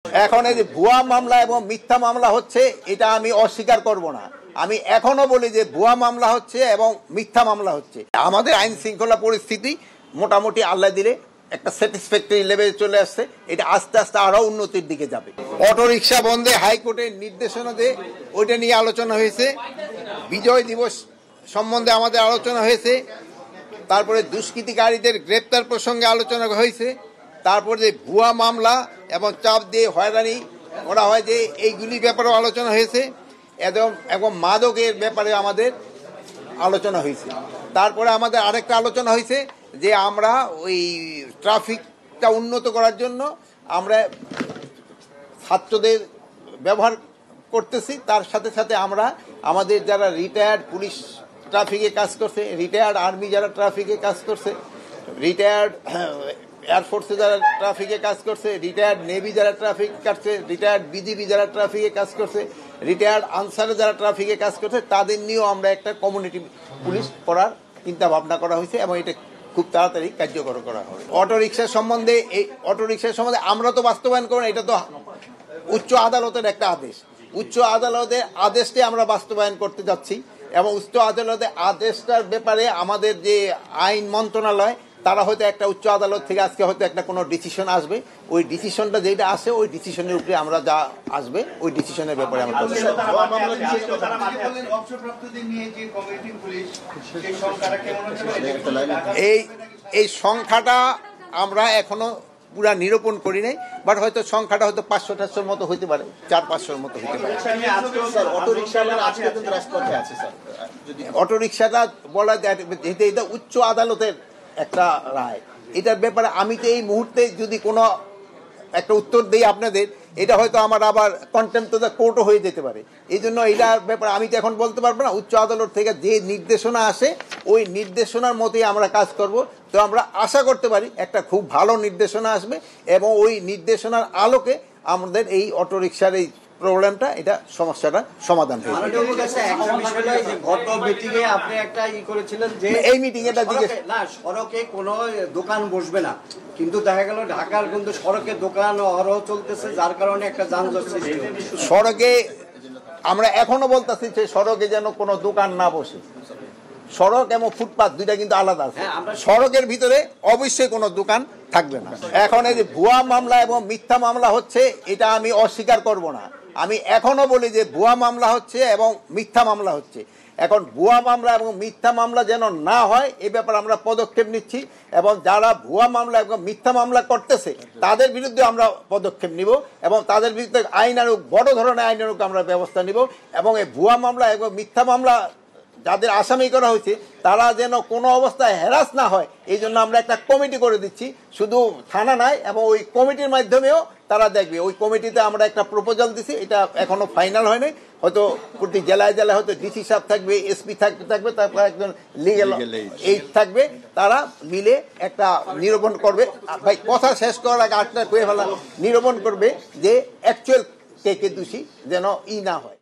এখন এই যে ভুয়া মামলা এবং মিথ্যা মামলা হচ্ছে, এটা আমি অস্বীকার করব না। আমি এখনো বলি যে ভুয়া মামলা হচ্ছে এবং মিথ্যা মামলা হচ্ছে। আমাদের আইন শৃঙ্খলা পরিস্থিতি মোটামুটি আল্লাহ দিলে একটা স্যাটিসফ্যাক্টরি লেভেলে চলে আসছে। এটা আস্তে আস্তে আরো উন্নতির দিকে যাবে। অটো রিক্সা বন্ধে হাইকোর্টের নির্দেশনা দিয়ে ওইটা নিয়ে আলোচনা হয়েছে। বিজয় দিবস সম্বন্ধে আমাদের আলোচনা হয়েছে। তারপরে দুষ্কৃতিকারীদের গ্রেপ্তার প্রসঙ্গে আলোচনা হয়েছে। তারপরে যে ভুয়া মামলা এবং চাপ দিয়ে হয়রানি করা হয় যে এইগুলির ব্যাপারেও আলোচনা হয়েছে এবং মাদকের ব্যাপারে আমাদের আলোচনা হয়েছে। তারপরে আমাদের আরেকটা আলোচনা হয়েছে যে আমরা ওই ট্রাফিকটা উন্নত করার জন্য আমরা ছাত্রদের ব্যবহার করতেছি। তার সাথে সাথে আমরা আমাদের যারা রিটায়ার্ড পুলিশ ট্রাফিকে কাজ করছে, রিটায়ার্ড আর্মি যারা ট্রাফিকে কাজ করছে, রিটায়ার্ড এয়ারফোর্সে যারা ট্রাফিকে কাজ করছে, রিটায়ার্ড নেভি যারা ট্রাফিক কাটছে, রিটায়ার্ড বিজিবি যারা ট্রাফিকে কাজ করছে, রিটায়ার্ড আনসারে যারা ট্রাফিকে কাজ করছে, তাদের নিয়েও আমরা একটা কমিউনিটি পুলিশ করার চিন্তা ভাবনা করা হয়েছে এবং এটা খুব তাড়াতাড়ি কার্যকর করা হবে। অটো রিক্সার সম্বন্ধে আমরা তো বাস্তবায়ন করব না, এটা তো উচ্চ আদালতের একটা আদেশ। উচ্চ আদালতের আদেশটি আমরা বাস্তবায়ন করতে যাচ্ছি এবং উচ্চ আদালতের আদেশটার ব্যাপারে আমাদের যে আইন মন্ত্রণালয় তারা হয়তো একটা উচ্চ আদালত থেকে আজকে হয়তো একটা কোনো ডিসিশন আসবে। ওই ডিসিশনটা যেটা আসে ওই ডিসিশনের উপরে আমরা যা আসবে ওই ডিসিশনের ব্যাপারে আমরা এই সংখ্যাটা আমরা এখনো পুরা নিরূপণ করি নাই, বাট হয়তো সংখ্যাটা হয়তো 500-400 মতো হইতে পারে, 400-500 মতো হইতে পারে। অটো রিক্সাটা বলা যায় যেহেতু এটা উচ্চ আদালতের একটা রায়, এটার ব্যাপারে আমি তো এই মুহূর্তে যদি কোনো একটা উত্তর দিই আপনাদের, এটা হয়তো আমার আবার কন্টেম্প্ট অফ দ্য কোর্টও হয়ে যেতে পারে। এই জন্য এটার ব্যাপারে আমি তো এখন বলতে পারবো না। উচ্চ আদালত থেকে যে নির্দেশনা আসে ওই নির্দেশনার মতোই আমরা কাজ করব। তো আমরা আশা করতে পারি একটা খুব ভালো নির্দেশনা আসবে এবং ওই নির্দেশনার আলোকে আমাদের এই অটো রিক্সার এই প্রবলেমটা, এটা সমস্যাটা সমাধান হয়ে যাবে। এই মিটিং এটা সড়কে কোনো দোকান বসবে না, কিন্তু দেখা গেল ঢাকার কিন্তু সড়কে দোকান অহরহ চলতেছে, যার কারণে একটা যানজট সৃষ্টি হচ্ছে। সড়কে আমরা এখনো বলতেছি যে সড়কে যেন কোনো দোকান না বসে। সড়ক এবং ফুটপাথ দুইটা কিন্তু আলাদা আছে। সড়কের ভিতরে অবশ্যই কোনো দোকান থাকবে না। এখন এই যে ভুয়া মামলা এবং মিথ্যা মামলা হচ্ছে, এটা আমি অস্বীকার করব না। আমি এখনো বলি যে ভুয়া মামলা হচ্ছে এবং মিথ্যা মামলা হচ্ছে। এখন ভুয়া মামলা এবং মিথ্যা মামলা যেন না হয় এই ব্যাপারে আমরা পদক্ষেপ নিচ্ছি এবং যারা ভুয়া মামলা এবং মিথ্যা মামলা করতেছে তাদের বিরুদ্ধে আমরা পদক্ষেপ নিব এবং তাদের বিরুদ্ধে আইনানুগ বড় ধরনের আইনানুগ আমরা ব্যবস্থা নিব এবং এই ভুয়া মামলা এবং মিথ্যা মামলা যাদের আসামি করা হয়েছে তারা যেন কোনো অবস্থায় হ্যারাস না হয়, এই জন্য আমরা একটা কমিটি করে দিচ্ছি। শুধু থানা নাই, এবং ওই কমিটির মাধ্যমেও তারা দেখবে। ওই কমিটিতে আমরা একটা প্রপোজাল দিছি, এটা এখনো ফাইনাল হয়নি। হয়তো প্রতি জেলায় জেলায় হয়তো ডিসি সাহেব থাকবে, এসপি থাকবে, তারপর একজন লিগেল এইড থাকবে, তারা মিলে একটা নিরূপণ করবে। ভাই কথা শেষ করার আগে আটটা কয়ে ফেলা, নিরূপণ করবে যে অ্যাকচুয়াল কে দোষী যেন না হয়।